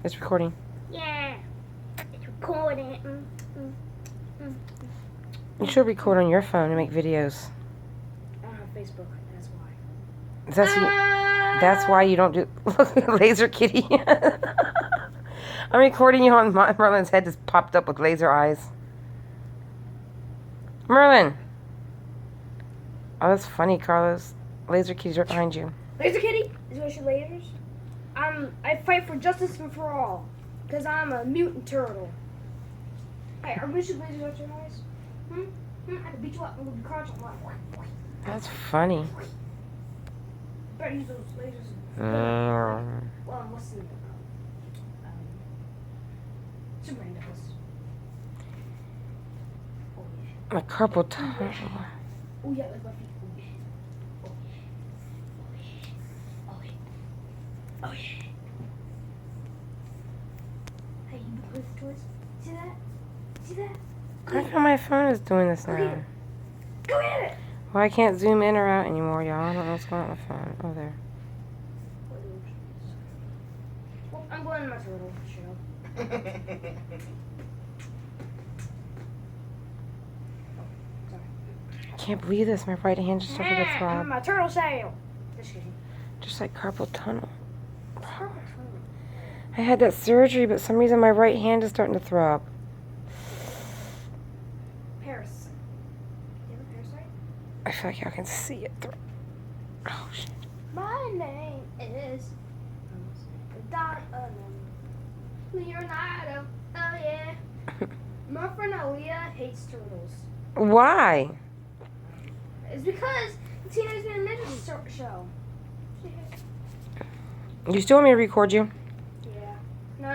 It's recording. Yeah, it's recording. You should record on your phone and make videos. I don't have Facebook, that's why. That's why you don't do laser kitty. I'm recording you on Merlin's head just popped up with laser eyes. Merlin. Oh, that's funny, Carlos. Laser kitty's right behind you. Laser kitty is what she lasers. I fight for justice for all, because I'm a mutant turtle. Hey, are we should lasers out your eyes? I can beat you up and we'll be crouching. That's funny. Better use those lasers. Well, I'm listening. Superman does. Oh yeah. My carpal tunnel. Oh yeah, like my feet. Oh yeah. Oh yeah. Oh yeah. Hey, you play with toys? See that? See that? How come my phone is doing this Go now? get it. Go get it. Well, I can't zoom in or out anymore, y'all. I don't know what's going on with my phone. Oh, there. Well, I'm going to my turtle show. I can't believe this. My right hand just started to I'm throb. in my turtle shell. Just kidding. Just like carpal tunnel. I had that surgery, but some reason my right hand is starting to throb. Parasite. You have a parasite? I feel like y'all can see it. Oh, shit. My name is Leonardo. Oh yeah. My friend Aaliyah hates turtles. Why? It's because the Teenage Mutant Ninja show. She hates. You still want me to record you? Yeah. No.